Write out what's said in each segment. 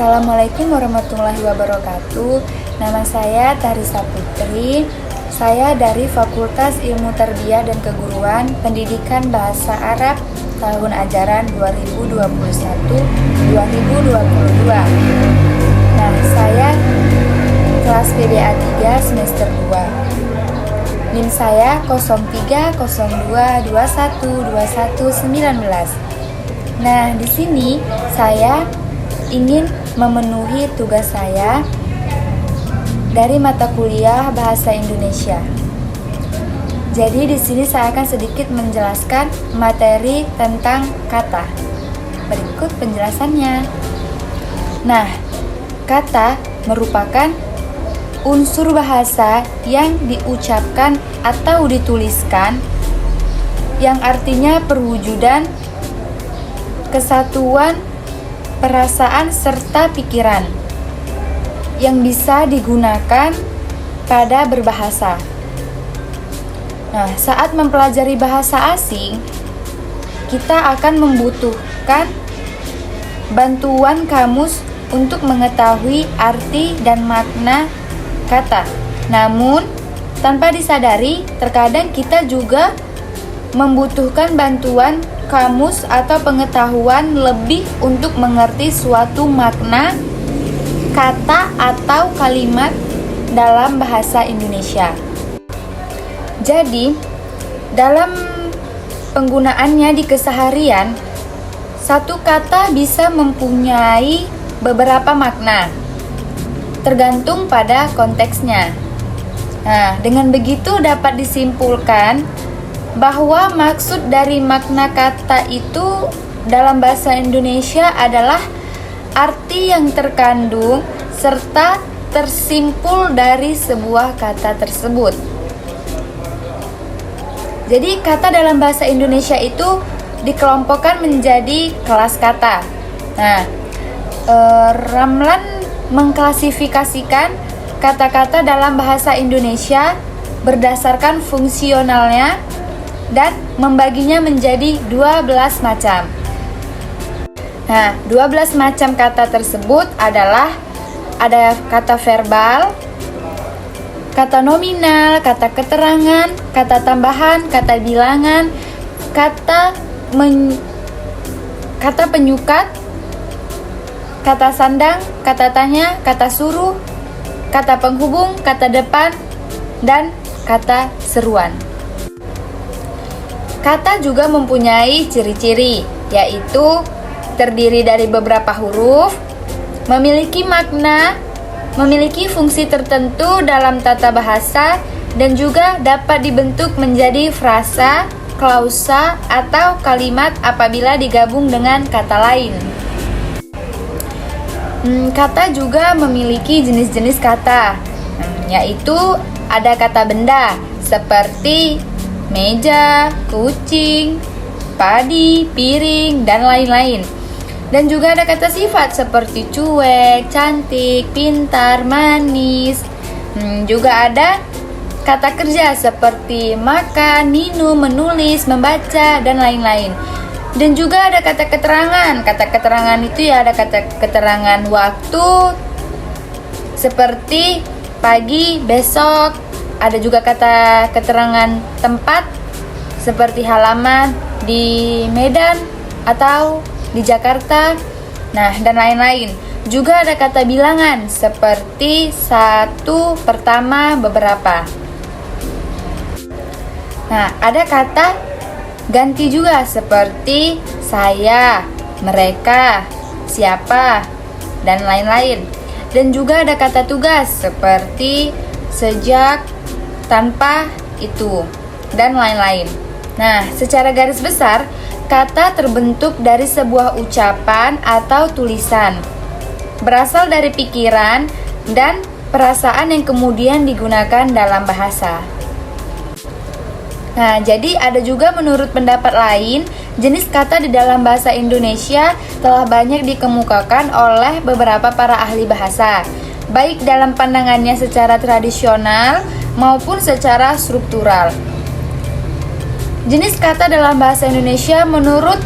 Assalamualaikum warahmatullahi wabarakatuh. Nama saya Tarisa Putri. Saya dari Fakultas Ilmu Tarbiyah dan Keguruan Pendidikan Bahasa Arab tahun ajaran 2021-2022. Nah, saya kelas PDA 3 semester 2. NIM saya 0302212119. Nah, di sini saya ingin memenuhi tugas saya dari mata kuliah Bahasa Indonesia. Jadi di sini saya akan sedikit menjelaskan materi tentang kata. Berikut penjelasannya. Nah, kata merupakan unsur bahasa yang diucapkan atau dituliskan yang artinya perwujudan, kesatuan, perasaan serta pikiran yang bisa digunakan pada berbahasa. Nah, saat mempelajari bahasa asing, kita akan membutuhkan bantuan kamus untuk mengetahui arti dan makna kata. Namun, tanpa disadari, terkadang kita juga membutuhkan bantuan kamus atau pengetahuan lebih untuk mengerti suatu makna kata atau kalimat dalam bahasa Indonesia. Jadi, dalam penggunaannya di keseharian, satu kata bisa mempunyai beberapa makna, tergantung pada konteksnya. Nah, dengan begitu dapat disimpulkan bahwa maksud dari makna kata itu dalam bahasa Indonesia adalah arti yang terkandung serta tersimpul dari sebuah kata tersebut. Jadi kata dalam bahasa Indonesia itu dikelompokkan menjadi kelas kata. Nah, Ramlan mengklasifikasikan kata-kata dalam bahasa Indonesia berdasarkan fungsionalnya dan membaginya menjadi 12 macam. Nah, 12 macam kata tersebut adalah ada kata verbal, kata nominal, kata keterangan, kata tambahan, kata bilangan, kata penyukat, kata sandang, kata tanya, kata suruh, kata penghubung, kata depan, dan kata seruan. Kata juga mempunyai ciri-ciri, yaitu terdiri dari beberapa huruf, memiliki makna, memiliki fungsi tertentu dalam tata bahasa, dan juga dapat dibentuk menjadi frasa, klausa, atau kalimat apabila digabung dengan kata lain. Kata juga memiliki jenis-jenis kata, yaitu ada kata benda seperti meja, kucing, padi, piring, dan lain-lain. Dan juga ada kata sifat seperti cuek, cantik, pintar, manis. Juga ada kata kerja seperti makan, minum, menulis, membaca, dan lain-lain. Dan juga ada kata keterangan. Kata keterangan itu ya ada kata keterangan waktu seperti pagi, besok. Ada juga kata keterangan tempat seperti halaman di Medan atau di Jakarta. Nah, dan lain-lain. Juga ada kata bilangan seperti satu, pertama, beberapa. Nah, ada kata ganti juga seperti saya, mereka, siapa, dan lain-lain. Dan juga ada kata tugas seperti sejak, tanpa, itu, dan lain-lain. Nah, secara garis besar, kata terbentuk dari sebuah ucapan atau tulisan, berasal dari pikiran dan perasaan yang kemudian digunakan dalam bahasa. Nah, jadi ada juga menurut pendapat lain, jenis kata di dalam bahasa Indonesia telah banyak dikemukakan oleh beberapa para ahli bahasa, baik dalam pandangannya secara tradisional maupun secara struktural. Jenis kata dalam bahasa Indonesia menurut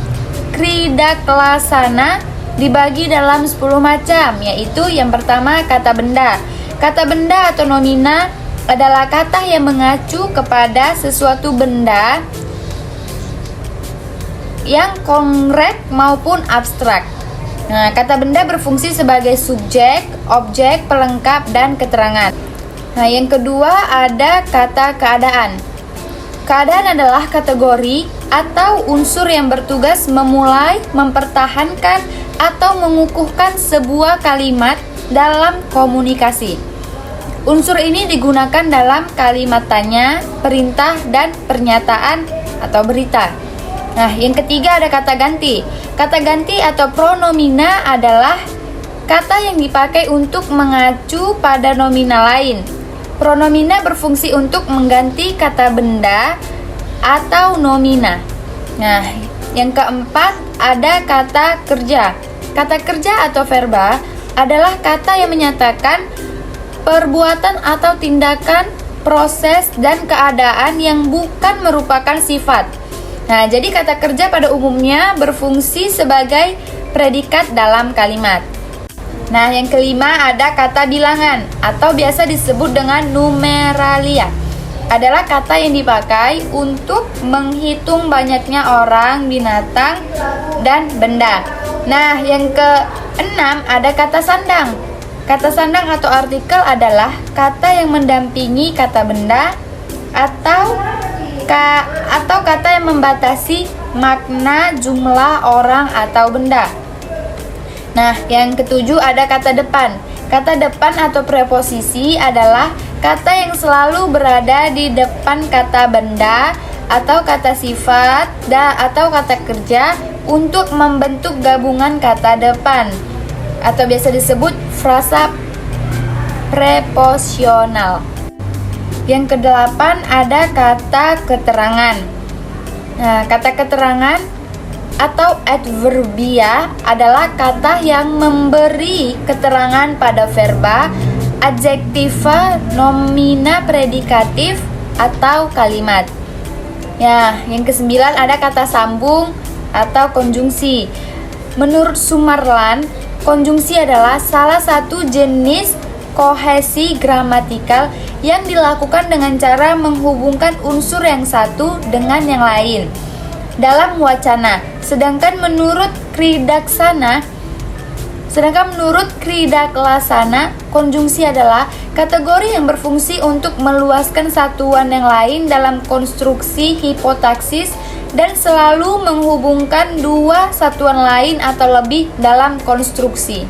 Kridaklasana dibagi dalam 10 macam, yaitu yang pertama kata benda. Kata benda atau nomina adalah kata yang mengacu kepada sesuatu benda yang konkret maupun abstrak. Nah, kata benda berfungsi sebagai subjek, objek, pelengkap, dan keterangan. Nah, yang kedua ada kata keadaan. Keadaan adalah kategori atau unsur yang bertugas memulai, mempertahankan, atau mengukuhkan sebuah kalimat dalam komunikasi. Unsur ini digunakan dalam kalimat tanya, perintah, dan pernyataan atau berita. Nah, yang ketiga ada kata ganti. Kata ganti atau pronomina adalah kata yang dipakai untuk mengacu pada nomina lain. Pronomina berfungsi untuk mengganti kata benda atau nomina. Nah, yang keempat ada kata kerja. Kata kerja atau verba adalah kata yang menyatakan perbuatan atau tindakan, proses, dan keadaan yang bukan merupakan sifat. Nah, jadi kata kerja pada umumnya berfungsi sebagai predikat dalam kalimat. Nah, yang kelima ada kata bilangan atau biasa disebut dengan numeralia. Adalah kata yang dipakai untuk menghitung banyaknya orang, binatang, dan benda. Nah, yang keenam ada kata sandang. Kata sandang atau artikel adalah kata yang mendampingi kata benda atau kata yang membatasi makna jumlah orang atau benda. Nah, yang ketujuh ada kata depan. Kata depan atau preposisi adalah kata yang selalu berada di depan kata benda atau kata sifat atau kata kerja untuk membentuk gabungan kata depan atau biasa disebut frasa preposisional. Yang kedelapan ada kata keterangan. Nah, kata keterangan atau adverbia adalah kata yang memberi keterangan pada verba, adjektiva, nomina, predikatif, atau kalimat. Ya, yang kesembilan ada kata sambung atau konjungsi. Menurut Sumarlan, konjungsi adalah salah satu jenis kohesi gramatikal yang dilakukan dengan cara menghubungkan unsur yang satu dengan yang lain dalam wacana. Sedangkan menurut Kridaklasana, konjungsi adalah kategori yang berfungsi untuk meluaskan satuan yang lain dalam konstruksi hipotaksis dan selalu menghubungkan dua satuan lain atau lebih dalam konstruksi.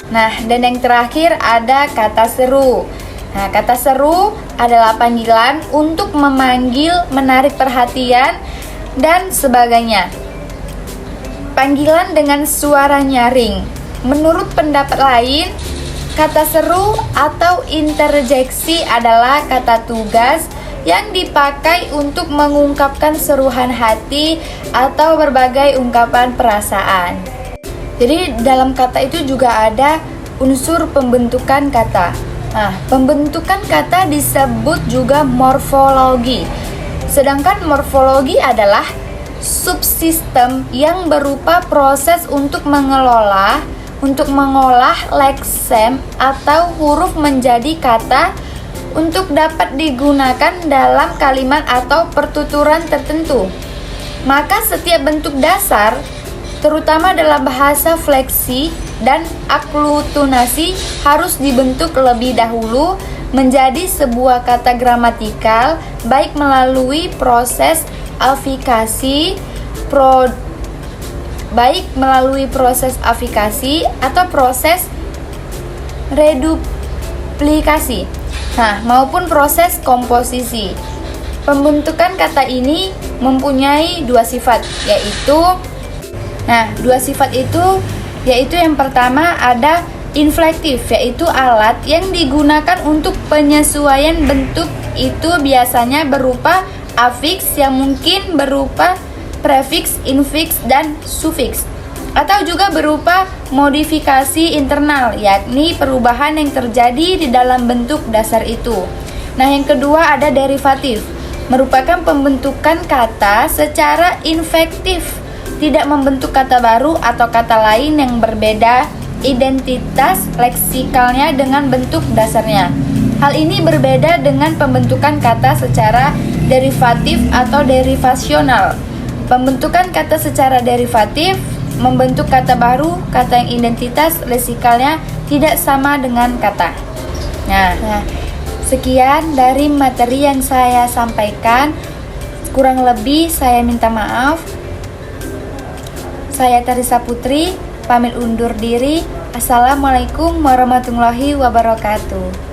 Nah, dan yang terakhir ada kata seru. Nah, kata seru adalah panggilan untuk memanggil, menarik perhatian, dan sebagainya. Panggilan dengan suara nyaring. Menurut pendapat lain, kata seru atau interjeksi adalah kata tugas yang dipakai untuk mengungkapkan seruan hati atau berbagai ungkapan perasaan. Jadi dalam kata itu juga ada unsur pembentukan kata. Nah, pembentukan kata disebut juga morfologi. Sedangkan morfologi adalah subsistem yang berupa proses untuk mengolah leksem atau huruf menjadi kata untuk dapat digunakan dalam kalimat atau pertuturan tertentu. Maka setiap bentuk dasar, terutama dalam bahasa fleksi dan aklutunasi, harus dibentuk lebih dahulu menjadi sebuah kata gramatikal, baik melalui proses afikasi atau proses reduplikasi, maupun proses komposisi. Pembentukan kata ini mempunyai dua sifat, yaitu yang pertama ada inflektif, yaitu alat yang digunakan untuk penyesuaian bentuk. Itu biasanya berupa afiks yang mungkin berupa prefiks, infiks, dan sufiks, atau juga berupa modifikasi internal, yakni perubahan yang terjadi di dalam bentuk dasar itu. Nah, yang kedua ada derivatif, merupakan pembentukan kata secara infektif tidak membentuk kata baru atau kata lain yang berbeda identitas leksikalnya dengan bentuk dasarnya. Hal ini berbeda dengan pembentukan kata secara derivatif atau derivasional. Pembentukan kata secara derivatif membentuk kata baru, kata yang identitas leksikalnya tidak sama dengan kata. Nah, sekian dari materi yang saya sampaikan. Kurang lebih saya minta maaf. Saya Tarisa Putri, pamit undur diri. Assalamualaikum warahmatullahi wabarakatuh.